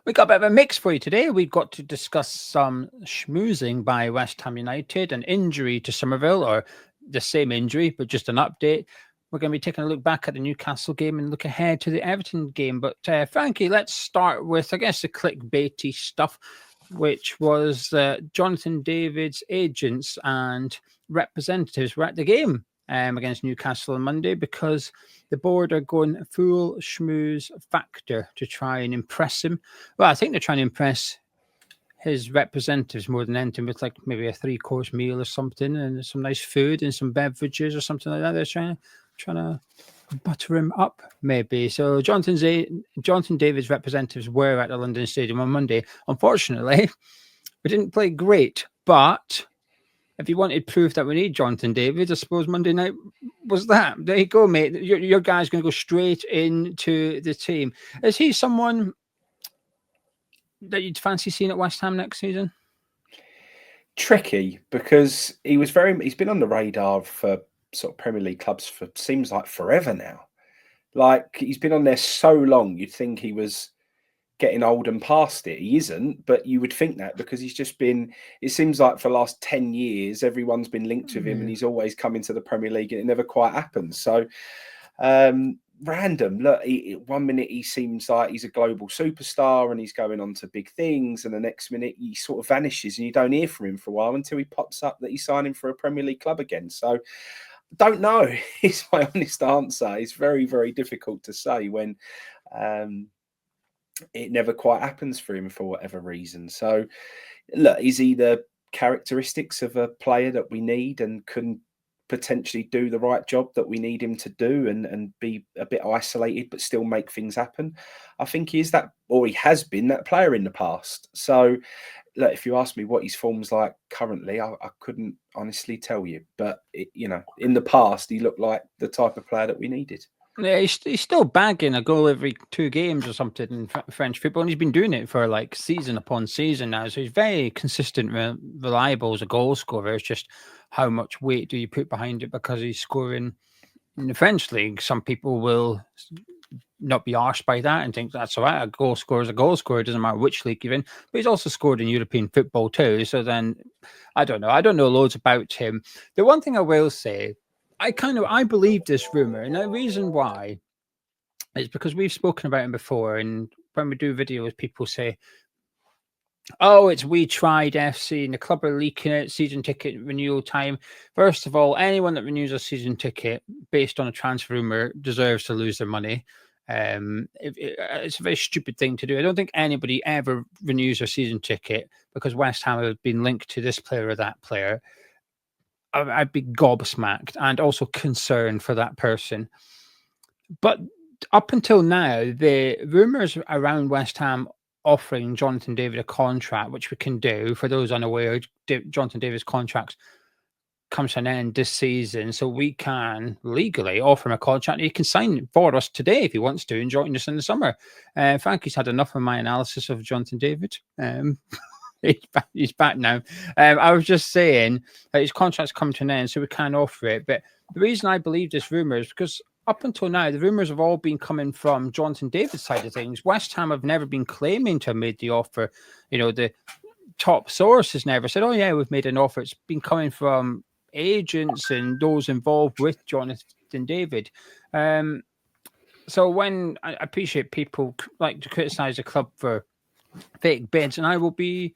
We got a bit of a mix for you today. We've got to discuss some schmoozing by West Ham United, an injury to Summerville, or the same injury, but just an update. We're going to be taking a look back at the Newcastle game and look ahead to the Everton game. But Frankie, let's start with, I guess, the clickbaity stuff, which was Jonathan David's agents and representatives were at the game against Newcastle on Monday because the board are going full schmooze factor to try and impress him. Well, I think they're trying to impress his representatives more than anything with like maybe a 3-course meal or something and some nice food and some beverages or something like that. They're trying to butter him up, maybe. So Jonathan David's representatives were at the London Stadium on Monday. Unfortunately, we didn't play great, but if you wanted proof that we need Jonathan David, I suppose Monday night was that. There you go, mate. Your guy's going to go straight into the team. Is he someone that you'd fancy seeing at West Ham next season? Tricky, because he's been on the radar for sort of Premier League clubs for seems like forever now. Like, he's been on there so long, you'd think he was getting old and past it. He isn't, but you would think that because he's just been, it seems like for the last 10 years, everyone's been linked with him and he's always come into the Premier League and it never quite happens. So, random. Look, 1 minute he seems like he's a global superstar and he's going on to big things, and the next minute he sort of vanishes and you don't hear from him for a while until he pops up that he's signing for a Premier League club again. So, don't know is my honest answer. It's very, very difficult to say when it never quite happens for him for whatever reason. So, look, is he the characteristics of a player that we need and can potentially do the right job that we need him to do and be a bit isolated but still make things happen? I think he is that, or he has been that player in the past. So, look, if you ask me what his form's like currently, I couldn't honestly tell you. But, in the past, he looked like the type of player that we needed. Yeah, he's still bagging a goal every 2 games or something in French football, and he's been doing it for like season upon season now. So he's very consistent, reliable as a goal scorer. It's just how much weight do you put behind it because he's scoring in the French league. Some people will not be arsed by that and think that's all right. A goal scorer is a goal scorer. It doesn't matter which league you're in. But he's also scored in European football too. So then, I don't know. I don't know loads about him. The one thing I will say, I believe this rumor, and the reason why is because we've spoken about him before, and when we do videos, people say, "Oh, it's We Tried FC, and the club are leaking it, season ticket renewal time." First of all, anyone that renews a season ticket based on a transfer rumor deserves to lose their money. It's a very stupid thing to do. I don't think anybody ever renews their season ticket because West Ham have been linked to this player or that player. I'd be gobsmacked and also concerned for that person. But up until now, the rumours around West Ham offering Jonathan David a contract, which we can do, for those unaware, Jonathan David's contract comes to an end this season, so we can legally offer him a contract. He can sign for us today if he wants to and join us in the summer. Frankie's had enough of my analysis of Jonathan David. He's back now. I was just saying that his contract's come to an end, so we can offer it. But the reason I believe this rumour is because up until now, the rumours have all been coming from Jonathan David's side of things. West Ham have never been claiming to have made the offer. The top source has never said, "Oh yeah, we've made an offer." It's been coming from agents and those involved with Jonathan David. So when I appreciate people like to criticise the club for fake bids, and I will be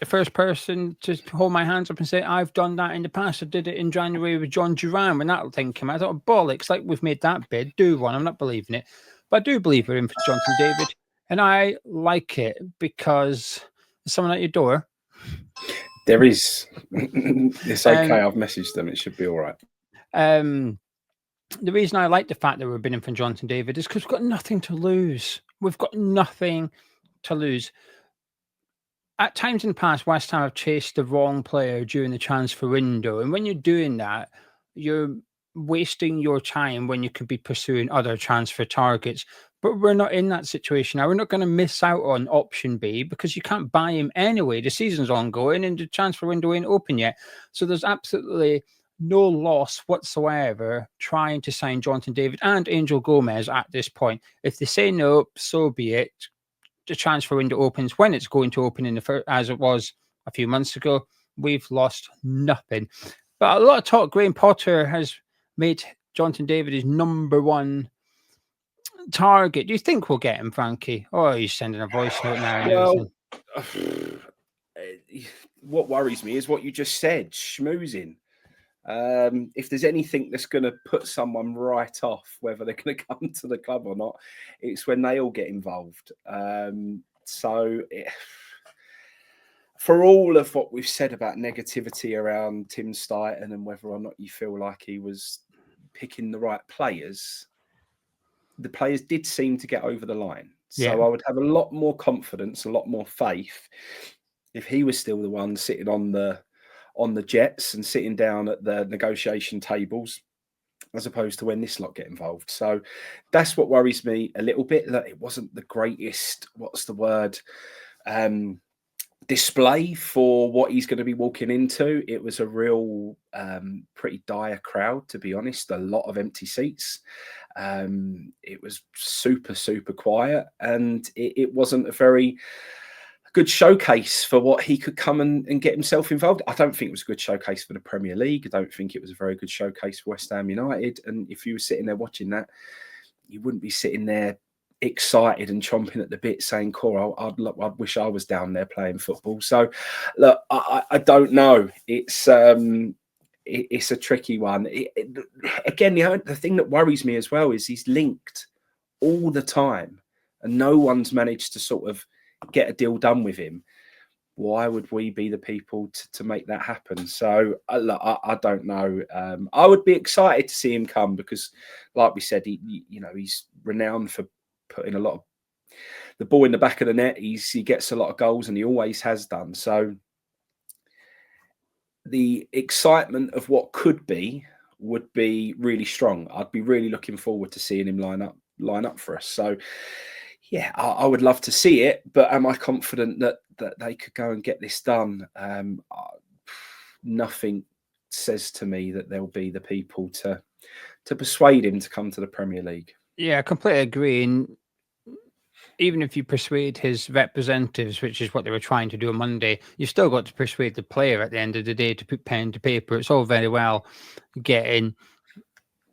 the first person to hold my hands up and say I've done that in the past. I did it in January with John Duran when that thing came out. I thought, bollocks, like we've made that bid, do one. I'm not believing it. But I do believe we're in for Jonathan David. And I like it because there's someone at your door. There is. It's okay. I've messaged them. It should be all right. The reason I like the fact that we're bidding for Jonathan David is because we've got nothing to lose. We've got nothing to lose. At times in the past, West Ham have chased the wrong player during the transfer window. And when you're doing that, you're wasting your time when you could be pursuing other transfer targets. But we're not in that situation now. We're not going to miss out on option B because you can't buy him anyway. The season's ongoing and the transfer window ain't open yet. So there's absolutely no loss whatsoever trying to sign Jonathan David and Angel Gomez at this point. If they say no, so be it. the transfer window opens, when it's going to open in as it was a few months ago, we've lost nothing. But a lot of talk, Graham Potter has made Jonathan David his #1 target. Do you think we'll get him, Frankie? Oh, he's sending a voice note now and everything. What worries me is what you just said, schmoozing. If there's anything that's going to put someone right off, whether they're going to come to the club or not, it's when they all get involved. For all of what we've said about negativity around Tim Stighton and whether or not you feel like he was picking the right players, the players did seem to get over the line. So I would have a lot more confidence, a lot more faith if he was still the one sitting on the jets and sitting down at the negotiation tables, as opposed to when this lot get involved. So that's what worries me a little bit, that it wasn't the greatest, display for what he's going to be walking into. It was a real pretty dire crowd, to be honest. A lot of empty seats. It was super, super quiet, and it wasn't a very good showcase for what he could come and get himself involved. I don't think it was a good showcase for the Premier League. I don't think it was a very good showcase for West Ham United. And if you were sitting there watching that, you wouldn't be sitting there excited and chomping at the bit saying, "Cool, I'd wish I was down there playing football." So, look, I don't know. It's a tricky one. Again, the thing that worries me as well is he's linked all the time, and no one's managed to sort of get a deal done with him. Why would we be the people to make that happen? So I don't know. I would be excited to see him come because, like we said, he's renowned for putting a lot of the ball in the back of the net. He gets a lot of goals, and he always has done. So the excitement of what could be would be really strong. I'd be really looking forward to seeing him line up for us. So yeah, I would love to see it, but am I confident that they could go and get this done? Nothing says to me that they'll be the people to persuade him to come to the Premier League. Yeah, I completely agree. And even if you persuade his representatives, which is what they were trying to do on Monday, you've still got to persuade the player at the end of the day to put pen to paper. It's all very well getting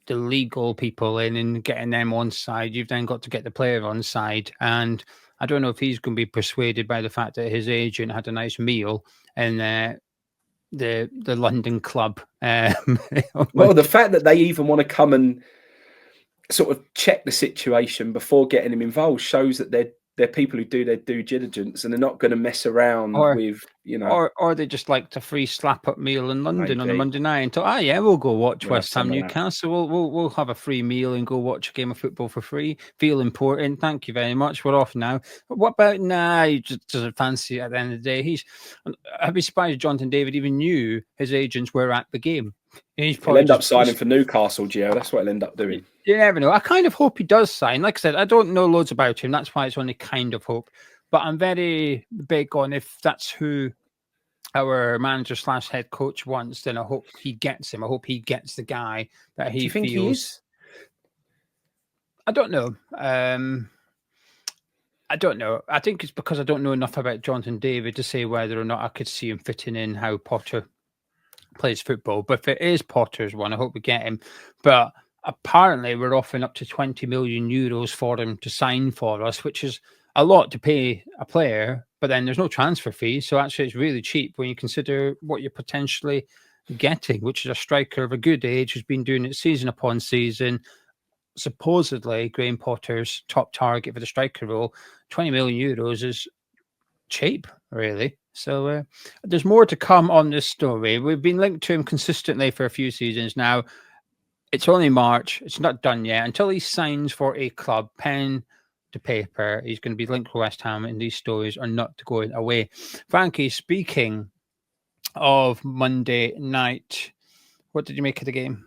the legal people in and getting them on side. You've then got to get the player on side. And I don't know if he's going to be persuaded by the fact that his agent had a nice meal in the London club. Well, the fact that they even want to come and sort of check the situation before getting him involved shows that they're people who do their due diligence, and they're not going to mess around with, or they just like a free slap up meal in London on a Monday night and thought, we'll go watch West Ham Newcastle. We'll have a free meal and go watch a game of football for free. Feel important. Thank you very much. We're off now. But what about he just doesn't fancy it at the end of the day. I'd be surprised if Jonathan David even knew his agents were at the game. He'll end up signing for Newcastle, Geo. That's what he'll end up doing. You never know. I kind of hope he does sign. Like I said, I don't know loads about him. That's why it's only kind of hope. But I'm very big on, if that's who our manager / head coach wants, then I hope he gets him. I hope he gets the guy that he feels. Do you think he is? I don't know. I don't know. I think it's because I don't know enough about Jonathan David to say whether or not I could see him fitting in how Potter plays football. But if it is Potter's one, I hope we get him. But apparently we're offering up to 20 million euros for him to sign for us, which is a lot to pay a player, but then there's no transfer fee. So actually it's really cheap when you consider what you're potentially getting, which is a striker of a good age who's been doing it season upon season. Supposedly Graham Potter's top target for the striker role. 20 million euros is cheap, really. So there's more to come on this story. We've been linked to him consistently for a few seasons now. It's only March. It's not done yet. Until he signs for a club, pen to paper, he's going to be linked to West Ham, and these stories are not going away. Frankie, speaking of Monday night, what did you make of the game?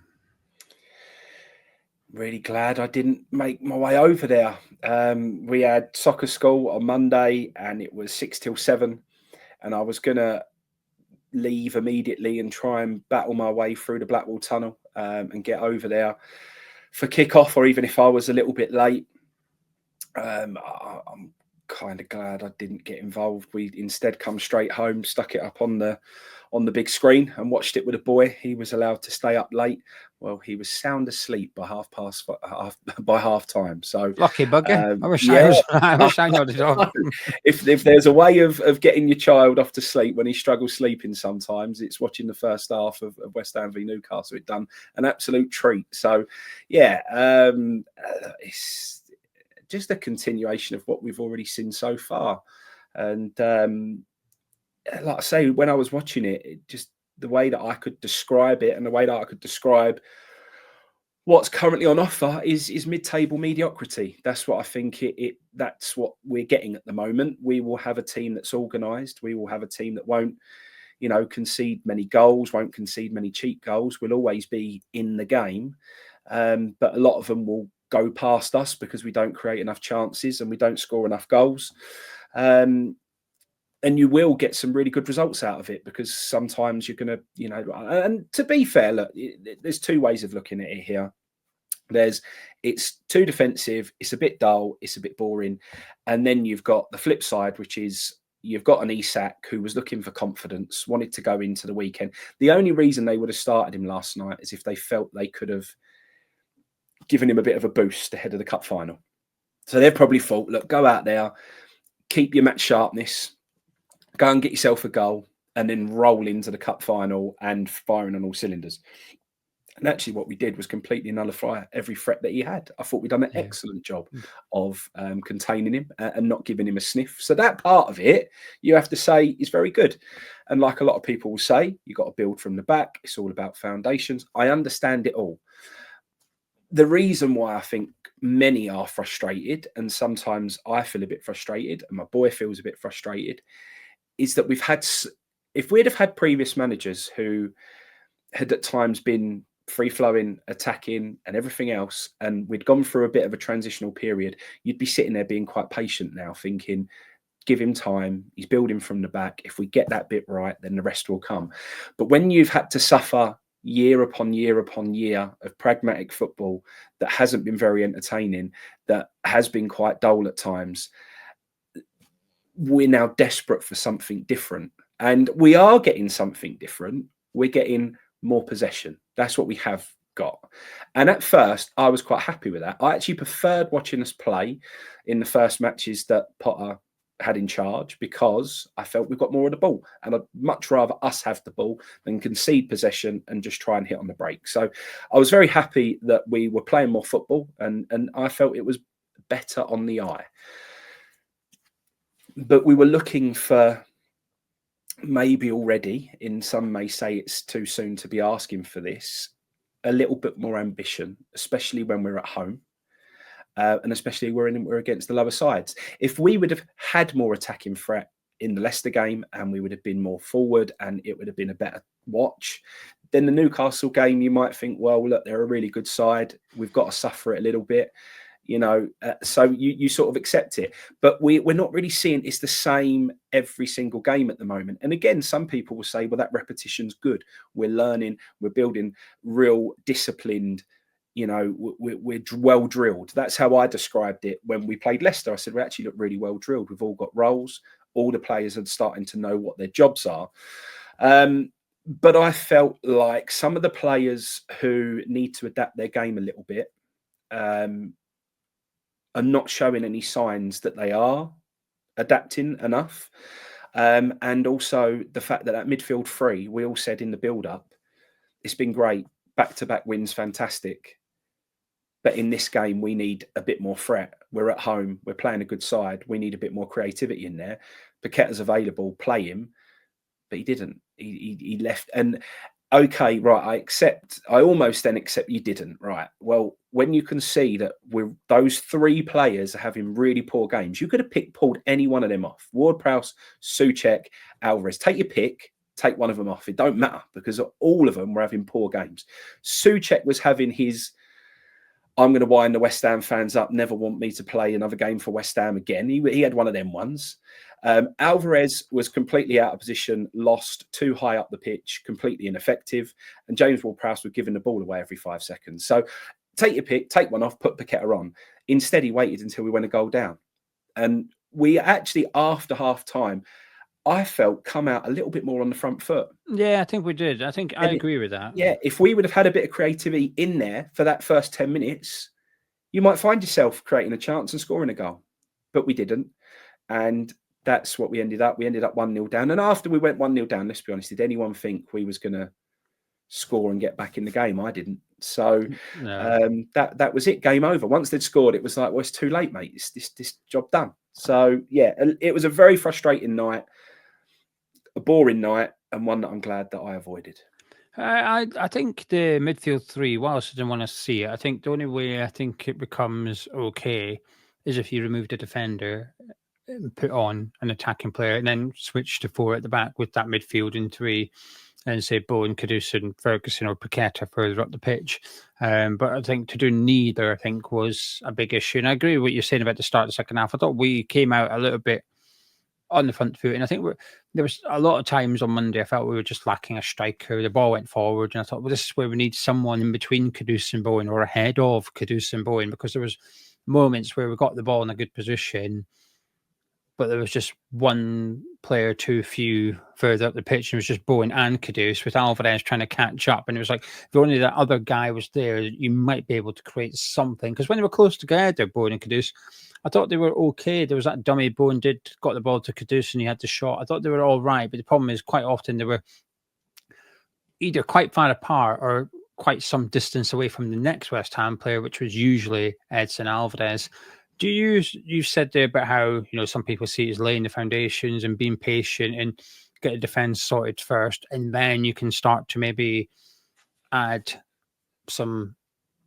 Really glad I didn't make my way over there. We had soccer school on Monday, and it was 6 till 7, and I was going to leave immediately and try and battle my way through the Blackwall Tunnel and get over there for kick-off, or even if I was a little bit late. I'm kind of glad I didn't get involved. We instead come straight home, stuck it up on the big screen and watched it with a boy. He was allowed to stay up late. Well, he was sound asleep by half time. So lucky bugger. I wish yeah, I wish I nodded off. if there's a way of getting your child off to sleep when he struggles sleeping, sometimes it's watching the first half of West Ham v Newcastle. It done an absolute treat. So yeah, it's just a continuation of what we've already seen so far. And like I say, when I was watching it, just the way that I could describe it and the way that I could describe what's currently on offer is mid-table mediocrity. That's what I think that's what we're getting at the moment. We will have a team that's organised. We will have a team that won't, concede many goals, won't concede many cheap goals. We'll always be in the game. But a lot of them will go past us because we don't create enough chances and we don't score enough goals. And you will get some really good results out of it because sometimes you're going to, and to be fair, look, there's two ways of looking at it here. It's too defensive, it's a bit dull, it's a bit boring. And then you've got the flip side, which is you've got an Isak who was looking for confidence, wanted to go into the weekend. The only reason they would have started him last night is if they felt they could have given him a bit of a boost ahead of the cup final. So they've probably thought, look, go out there, keep your match sharpness, go and get yourself a goal, and then roll into the cup final and firing on all cylinders. And actually what we did was completely nullify every threat that he had. I thought we'd done an excellent job of containing him and not giving him a sniff. So that part of it, you have to say, is very good. And like a lot of people will say, you've got to build from the back. It's all about foundations. I understand it all. The reason why I think many are frustrated, and sometimes I feel a bit frustrated, and my boy feels a bit frustrated, is that if we'd have had previous managers who had at times been free-flowing, attacking and everything else, and we'd gone through a bit of a transitional period, you'd be sitting there being quite patient now, thinking, give him time, he's building from the back. If we get that bit right, then the rest will come. But when you've had to suffer year upon year upon year of pragmatic football that hasn't been very entertaining, that has been quite dull at times, we're now desperate for something different. And we are getting something different. We're getting more possession. That's what we have got. And at first, I was quite happy with that. I actually preferred watching us play in the first matches that Potter had in charge because I felt we've got more of the ball. And I'd much rather us have the ball than concede possession and just try and hit on the break. So I was very happy that we were playing more football and I felt it was better on the eye. But we were looking for maybe already, in some may say it's too soon to be asking for this, a little bit more ambition, especially when we're at home. And especially we're against the lower sides. If we would have had more attacking threat in the Leicester game and we would have been more forward and it would have been a better watch, then the Newcastle game, you might think, well, look, they're a really good side. We've got to suffer it a little bit. So you sort of accept it, but we're not really seeing it's the same every single game at the moment. And again, some people will say, well, that repetition's good. We're learning, we're building real disciplined, we're well drilled. That's how I described it when we played Leicester. I said, we actually look really well drilled. We've all got roles. All the players are starting to know what their jobs are. But I felt like some of the players who need to adapt their game a little bit, are not showing any signs that they are adapting enough. And also the fact that midfield three, we all said in the build-up, it's been great. Back-to-back wins, fantastic. But in this game, we need a bit more threat. We're at home. We're playing a good side. We need a bit more creativity in there. Paqueta's available, play him. But he didn't. He left. And okay, right, I almost then accept you didn't, right? Well, when you can see that those three players are having really poor games, you could have pulled any one of them off. Ward-Prowse, Souček, Alvarez. Take your pick, take one of them off. It don't matter because all of them were having poor games. Souček was having his, I'm going to wind the West Ham fans up, never want me to play another game for West Ham again. He had one of them ones. Alvarez was completely out of position, lost, too high up the pitch, completely ineffective. And James Ward-Prowse was giving the ball away every 5 seconds. So take your pick, take one off, put Paqueta on. Instead, he waited until we went a goal down. And we actually, after half time, I felt come out a little bit more on the front foot. Yeah, I think we did. I think I agree with that. Yeah, if we would have had a bit of creativity in there for that first 10 minutes, you might find yourself creating a chance and scoring a goal. But we didn't. And that's what we ended up. We ended up 1-0 down. And after we went 1-0 down, let's be honest, did anyone think we was going to score and get back in the game? I didn't. So that was it. Game over. Once they'd scored, it was like, well, it's too late, mate. It's this job done. So, yeah, it was a very frustrating night, a boring night, and one that I'm glad that I avoided. I think the midfield three, whilst I didn't want to see it, I think the only way I think it becomes okay is if you remove the defender and put on an attacking player and then switch to 4 at the back with that midfield in 3 and say Bowen, Caduce and Ferguson or Paqueta further up the pitch. But I think to do neither, I think, was a big issue. And I agree with what you're saying about the start of the second half. I thought we came out a little bit on the front foot. And I think there was a lot of times on Monday I felt we were just lacking a striker. The ball went forward and I thought, well, this is where we need someone in between Caduce and Bowen or ahead of Caduce and Bowen, because there was moments where we got the ball in a good position, but there was just one player too few further up the pitch, and it was just Bowen and Caduce with Alvarez trying to catch up. And it was like, if only that other guy was there, you might be able to create something. Because when they were close together, Bowen and Caduce, I thought they were okay. There was that dummy Bowen got the ball to Caduce and he had the shot. I thought they were all right, but the problem is quite often they were either quite far apart or quite some distance away from the next West Ham player, which was usually Edson Alvarez. You said there about how, some people see it as laying the foundations and being patient and get the defence sorted first, and then you can start to maybe add some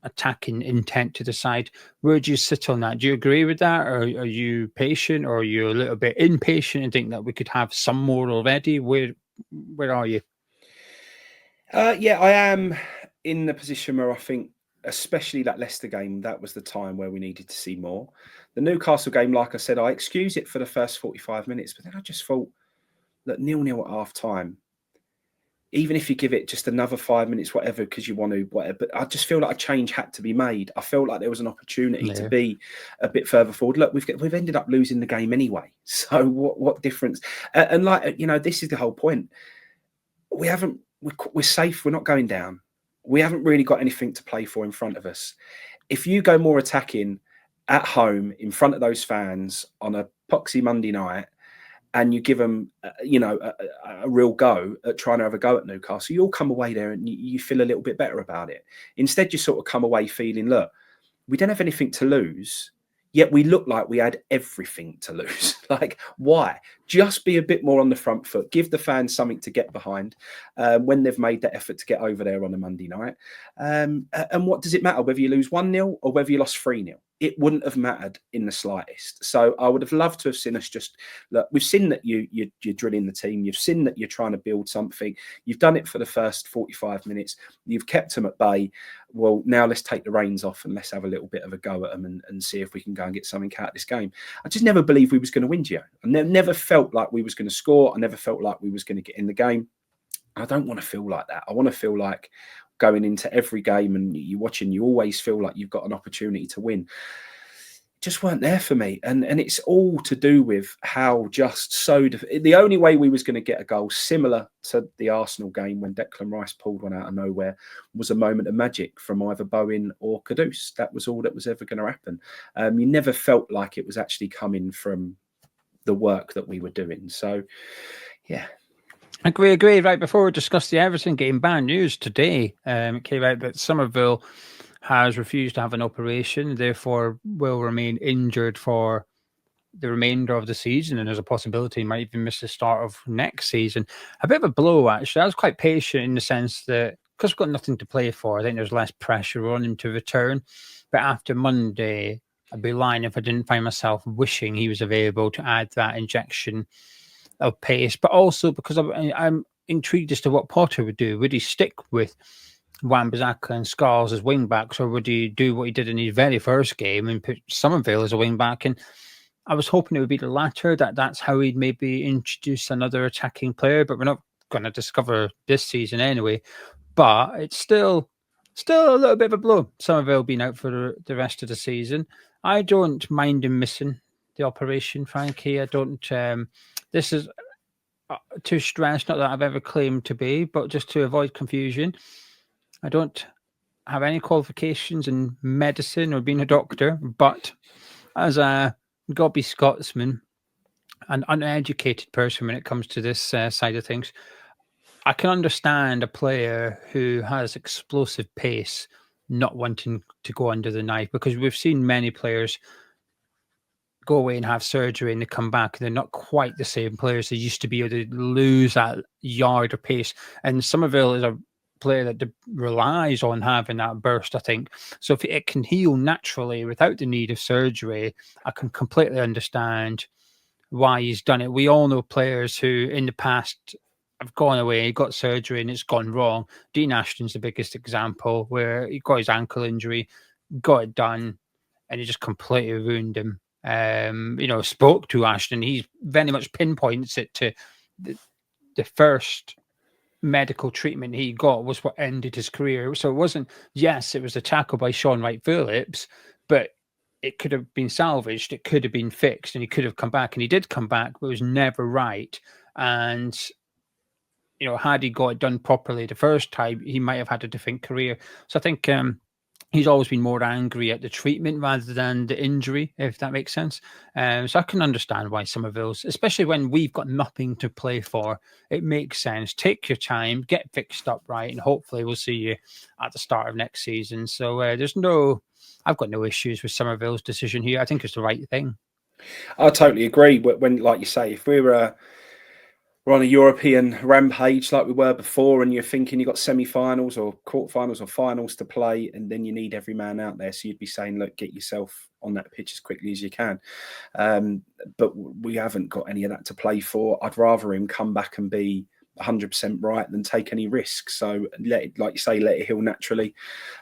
attacking intent to the side. Where do you sit on that? Do you agree with that, or are you patient, or are you a little bit impatient and think that we could have some more already? Where are you? Yeah, I am in the position where I think, especially that Leicester game, that was the time where we needed to see more. The Newcastle game, like I said, I excuse it for the first 45 minutes, but then I just thought that 0-0 at half time, even if you give it just another 5 minutes, whatever, because you want to, whatever, but I just feel like a change had to be made. I felt like there was an opportunity to be a bit further forward. Look, we've ended up losing the game anyway. So what difference? And this is the whole point. We're safe. We're not going down. We haven't really got anything to play for in front of us. If you go more attacking at home in front of those fans on a poxy Monday night, and you give them, a real go at trying to have a go at Newcastle, you'll come away there and you feel a little bit better about it. Instead, you sort of come away feeling, look, we don't have anything to lose, yet we look like we had everything to lose. Like, why? Just be a bit more on the front foot. Give the fans something to get behind when they've made that effort to get over there on a Monday night. And what does it matter, whether you lose 1-0 or whether you lost 3-0? It wouldn't have mattered in the slightest. So I would have loved to have seen us just, look, we've seen that you're drilling the team. You've seen that you're trying to build something. You've done it for the first 45 minutes. You've kept them at bay. Well, now let's take the reins off and let's have a little bit of a go at them and see if we can go and get something out of this game. I just never believed we was going to win, Gio. I never felt like we was going to score. I never felt like we was going to get in the game. I don't want to feel like that. I want to feel like going into every game and you're watching, you always feel like you've got an opportunity to win. Just weren't there for me. And it's all to do with how the only way we was going to get a goal, similar to the Arsenal game when Declan Rice pulled one out of nowhere, was a moment of magic from either Bowen or Caduce. That was all that was ever going to happen. You never felt like it was actually coming from the work that we were doing. So, yeah. Agree. Right, before we discuss the Everton game, bad news today. It came out that Summerville has refused to have an operation, therefore will remain injured for the remainder of the season, and there's a possibility he might even miss the start of next season. A bit of a blow, actually. I was quite patient in the sense that because we've got nothing to play for, I think there's less pressure on him to return. But after Monday, I'd be lying if I didn't find myself wishing he was available to add that injection of pace, but also because I'm intrigued as to what Potter would do. Would he stick with Wan-Bissaka and Scarles as wing backs, or would he do what he did in his very first game and put Summerville as a wing back? And I was hoping it would be the latter, that's how he'd maybe introduce another attacking player, but we're not going to discover this season anyway. But it's still a little bit of a blow, Summerville being out for the rest of the season. I don't mind him missing the operation, Frankie. I don't. This is too stressed. Not that I've ever claimed to be, but just to avoid confusion, I don't have any qualifications in medicine or being a doctor. But as a gobby Scotsman, an uneducated person when it comes to this side of things, I can understand a player who has explosive pace not wanting to go under the knife, because we've seen many players go away and have surgery and they come back and they're not quite the same players they used to be, or they lose that yard of pace. And Summerville is a player that relies on having that burst, I think. So if it can heal naturally without the need of surgery, I can completely understand why he's done it. We all know players who in the past have gone away, got surgery, and it's gone wrong. Dean Ashton's the biggest example, where he got his ankle injury, got it done, and it just completely ruined him. Spoke to Ashton. He very much pinpoints it to the first medical treatment he got was what ended his career. So it wasn't, yes, it was a tackle by Sean Wright-Phillips, but it could have been salvaged, it could have been fixed, and he could have come back, and he did come back, but it was never right. And had he got it done properly the first time, he might have had a different career. So I think he's always been more angry at the treatment rather than the injury, if that makes sense. So I can understand why Summerville's, especially when we've got nothing to play for, it makes sense. Take your time, get fixed up right, and hopefully we'll see you at the start of next season. So I've got no issues with Summerville's decision here. I think it's the right thing. I totally agree. When, like you say, if we're on a European rampage like we were before, and you're thinking you've got semi-finals or quarterfinals or finals to play, and then you need every man out there. So you'd be saying, look, get yourself on that pitch as quickly as you can. But we haven't got any of that to play for. I'd rather him come back and be 100% right than take any risks. So like you say, let it heal naturally.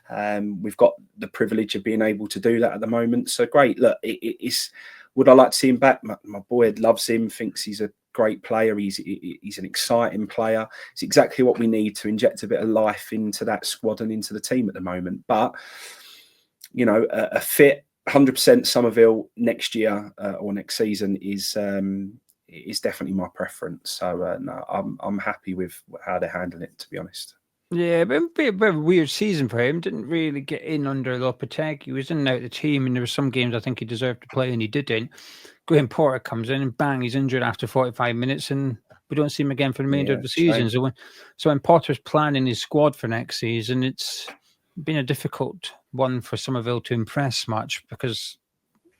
We've got the privilege of being able to do that at the moment. So great. Look, it's. Would I like to see him back? My boy loves him, thinks he's a great player. He's an exciting player. It's exactly what we need to inject a bit of life into that squad and into the team at the moment. But, a fit 100% Summerville next year or next season is definitely my preference. So no, I'm happy with how they're handling it, to be honest. Yeah, but a bit of a weird season for him. Didn't really get in under Lopetegui. He was in and out of the team, and there were some games I think he deserved to play, and he didn't. Graham Porter comes in, and bang, he's injured after 45 minutes, and we don't see him again for the remainder of the season. So when Potter's planning his squad for next season, it's been a difficult one for Summerville to impress much, because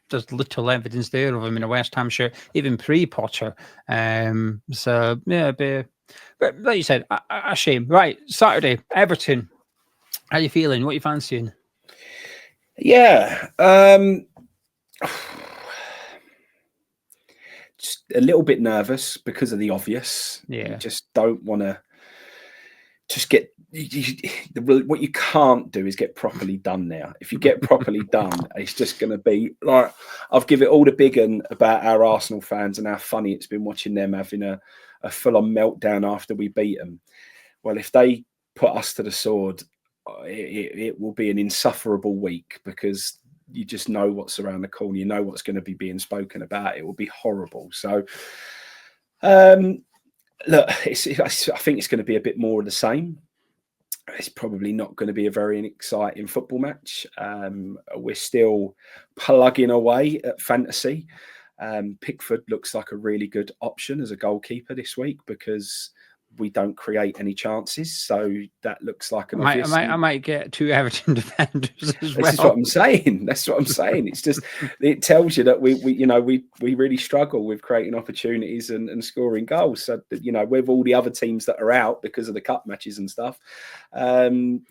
there's little evidence there of him in a West Ham shirt, even pre-Potter. So yeah, but like you said, a shame. Right, Saturday, Everton. How you feeling? What are you fancying? Yeah, just a little bit nervous because of the obvious. Yeah, you just don't want to just get. What you can't do is get properly done now. If you get properly done, it's just going to be like, I've given it all the big one about our Arsenal fans and how funny it's been watching them having a full-on meltdown after we beat them. Well, if they put us to the sword, it will be an insufferable week, because you just know what's around the corner. You know what's going to be being spoken about. It will be horrible. So, look, I think it's going to be a bit more of the same. It's probably not going to be a very exciting football match. We're still plugging away at fantasy. Pickford looks like a really good option as a goalkeeper this week, because we don't create any chances. So that looks like an obvious. I might get 2 Everton defenders as well. This is what I'm saying. That's what I'm saying. It's just, it tells you that we really struggle with creating opportunities and scoring goals. So that, with all the other teams that are out because of the cup matches and stuff, then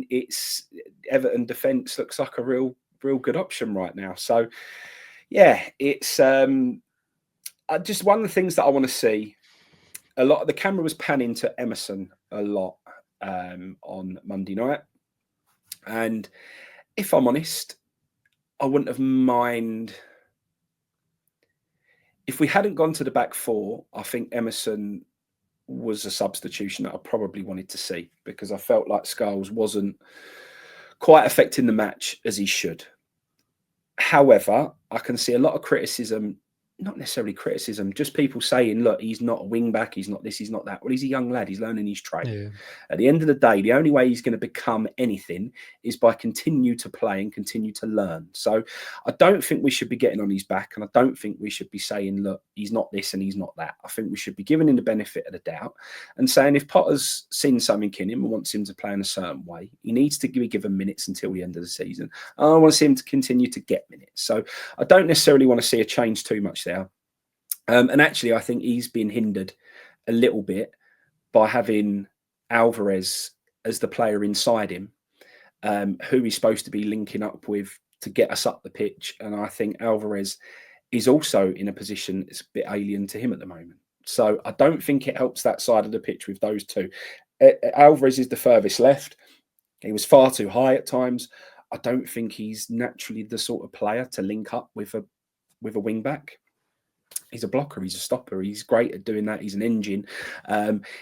it's Everton defence looks like a real good option right now. So yeah, it's just one of the things that I want to see. A lot of the camera was panning to Emerson a lot on Monday night. And if I'm honest, I wouldn't have minded if we hadn't gone to the back four. I think Emerson was a substitution that I probably wanted to see, because I felt like Scholes wasn't quite affecting the match as he should. However, I can see a lot of criticism, not necessarily criticism, just people saying, look, he's not a wing back, he's not this, he's not that. Well, he's a young lad, he's learning his trade. Yeah. At the end of the day, the only way he's going to become anything is by continue to play and continue to learn. So I don't think we should be getting on his back, and I don't think we should be saying, look, he's not this and he's not that. I think we should be giving him the benefit of the doubt and saying if Potter's seen something in him and wants him to play in a certain way, he needs to be given minutes until the end of the season. I want to see him to continue to get minutes. So I don't necessarily want to see a change too much there. And actually, I think he's been hindered a little bit by having Alvarez as the player inside him, who he's supposed to be linking up with to get us up the pitch. And I think Alvarez is also in a position that's a bit alien to him at the moment. So I don't think it helps that side of the pitch with those two. Alvarez is the furthest left. He was far too high at times. I don't think he's naturally the sort of player to link up with a wing back. He's a blocker. He's a stopper. He's great at doing that. He's an engine.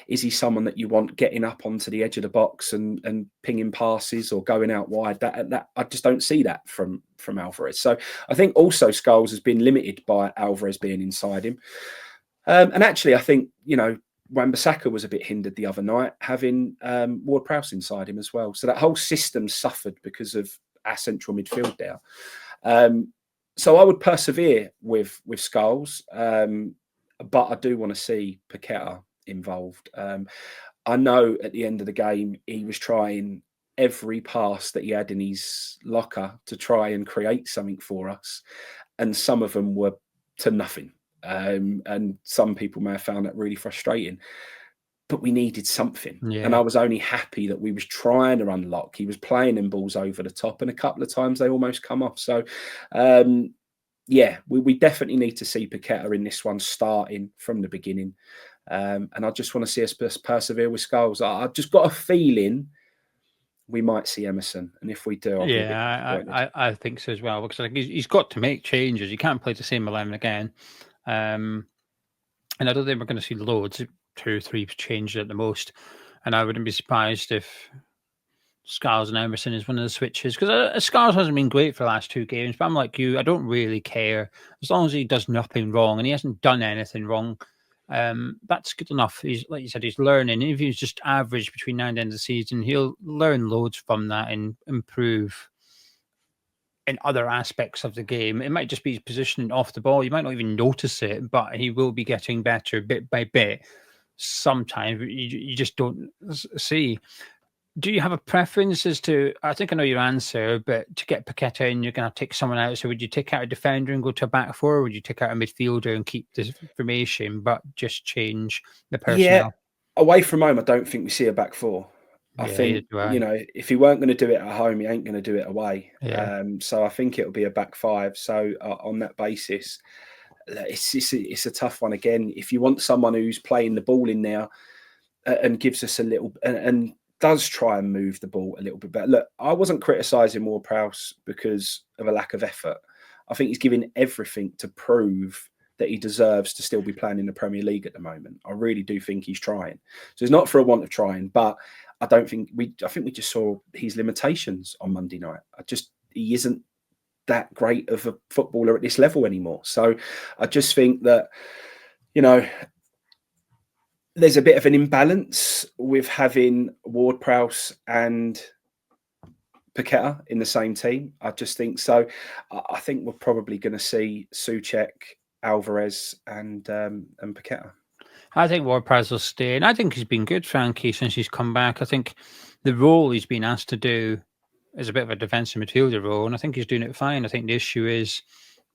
Is he someone that you want getting up onto the edge of the box and pinging passes or going out wide? That I just don't see that from Alvarez. So I think also Scholes has been limited by Alvarez being inside him. And actually, I think, Wan-Bissaka was a bit hindered the other night, having Ward-Prowse inside him as well. So that whole system suffered because of our central midfield there. So I would persevere with Scholes, but I do want to see Paqueta involved. I know at the end of the game, he was trying every pass that he had in his locker to try and create something for us. And some of them were to nothing. And some people may have found that really frustrating. But we needed something. Yeah. And I was only happy that we was trying to unlock. He was playing in balls over the top, and a couple of times they almost come off. So, we definitely need to see Paqueta in this one starting from the beginning. And I just want to see us persevere with Scholes. I've just got a feeling we might see Emerson. And if we do, I think so as well. Because he's got to make changes. You can't play the same 11 again. And I don't think we're going to see loads. 2 or 3 changes at the most, and I wouldn't be surprised if Scholes and Emerson is one of the switches, because Scholes hasn't been great for the last 2 games, but I'm like you, I don't really care as long as he does nothing wrong, and he hasn't done anything wrong. That's good enough. He's, like you said, he's learning. If he's just average between now and the end of the season, he'll learn loads from that and improve in other aspects of the game. It might just be his positioning off the ball. You might not even notice it, but he will be getting better bit by bit. Sometimes you just don't see. Do you have a preference as to, I think I know your answer, but to get Paqueta in, you're going to take someone out. So would you take out a defender and go to a back four, or would you take out a midfielder and keep the formation, but just change the personnel? Yeah, away from home, I don't think we see a back four. I think, if he weren't going to do it at home, he ain't going to do it away. Yeah. So I think it'll be a back five. So on that basis, it's a tough one again. If you want someone who's playing the ball in there and gives us a little and does try and move the ball a little bit better. Look, I wasn't criticising Ward-Prowse because of a lack of effort. I think he's giving everything to prove that he deserves to still be playing in the Premier League at the moment. I really do think he's trying. So it's not for a want of trying, but I think we just saw his limitations on Monday night. He isn't that great of a footballer at this level anymore. So I just think that, there's a bit of an imbalance with having Ward-Prowse and Paqueta in the same team. I just think so. I think we're probably going to see Souček, Alvarez and Paqueta. I think Ward-Prowse will stay, and I think he's been good, Frankie, since he's come back. I think the role he's been asked to do is a bit of a defensive midfielder role, and I think he's doing it fine. I think the issue is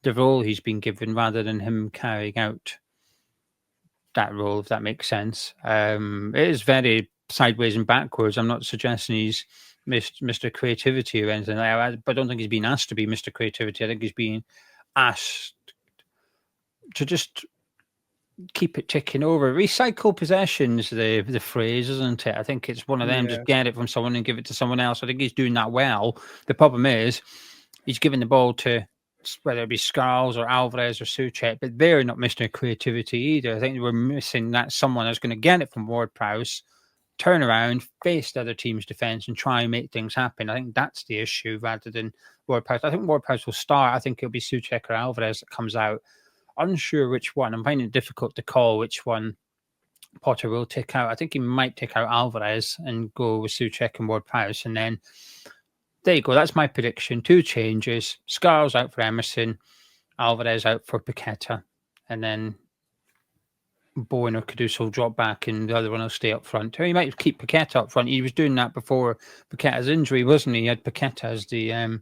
the role he's been given rather than him carrying out that role, if that makes sense. It is very sideways and backwards. I'm not suggesting he's Mr. Creativity or anything like that, but I don't think he's been asked to be Mr. Creativity. I think he's been asked to just keep it ticking over. Recycle possessions, the phrase, isn't it? I think it's one of them. Just get it from someone and give it to someone else. I think he's doing that well. The problem is he's giving the ball to whether it be Scholes or Alvarez or Souček, but they're not Mr. Creativity either. I think we're missing that someone that's going to get it from Ward-Prowse turn around, face the other team's defence and try and make things happen. I think that's the issue rather than Ward-Prowse. I think Ward-Prowse will start. I think it'll be Souček or Alvarez that comes out. Unsure which one. I'm finding it difficult to call which one Potter will take out. I think he might take out Alvarez and go with Souček and Ward-Prowse. And then there you go. That's my prediction. 2 changes. Scarles out for Emerson, Alvarez out for Paqueta. And then Bowen or Caduce will drop back and the other one will stay up front. Or he might keep Paqueta up front. He was doing that before Paqueta's injury, wasn't he? He had Paqueta as the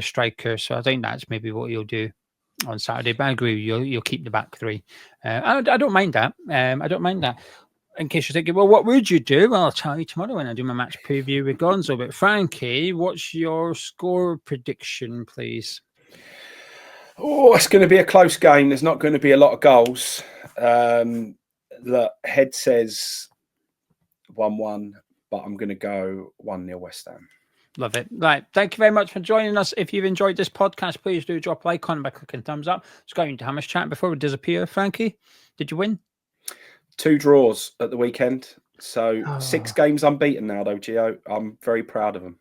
striker. So I think that's maybe what he'll do on Saturday. But I agree, you'll keep the back 3. I don't mind that. I don't mind that. In case you're thinking, well, what would you do? Well, I'll tell you tomorrow when I do my match preview with Gonzo. But Frankie, what's your score prediction, please? Oh, it's going to be a close game. There's not going to be a lot of goals. The head says 1-1, but I'm going to go 1-0 West Ham. Love it. Right. Thank you very much for joining us. If you've enjoyed this podcast, please do drop a like on by clicking thumbs up. Let's go into Hammers chat before we disappear. Frankie, did you win? 2 draws at the weekend. So 6 games unbeaten now, though, Geo. I'm very proud of them.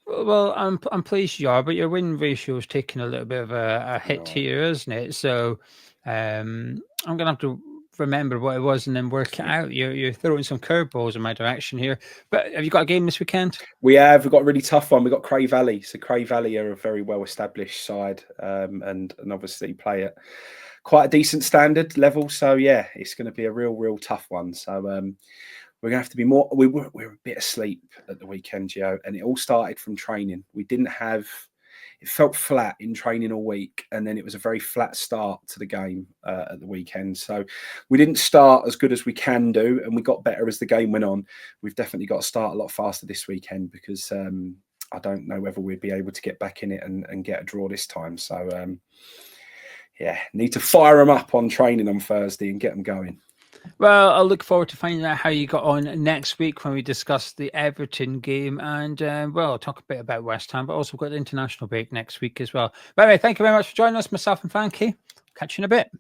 Well, I'm pleased you are, but your win ratio is taking a little bit of a hit here, isn't it? So I'm going to have to remember what it was and then work it out. You're throwing some curveballs in my direction here. But have you got a game this weekend? We have. We've got a really tough one. We've got Cray Valley. So Cray Valley are a very well-established side and obviously play at quite a decent standard level. So, yeah, it's going to be a real tough one. So we're going to have to be more... We were a bit asleep at the weekend, Gio, and it all started from training. We didn't have... It felt flat in training all week, and then it was a very flat start to the game at the weekend. So we didn't start as good as we can do, and we got better as the game went on. We've definitely got to start a lot faster this weekend because I don't know whether we'll be able to get back in it and get a draw this time. So, yeah, need to fire them up on training on Thursday and get them going. Well, I'll look forward to finding out how you got on next week when we discuss the Everton game. And, well, I'll talk a bit about West Ham, but also got the international break next week as well. But anyway, thank you very much for joining us, myself and Frankie. Catch you in a bit.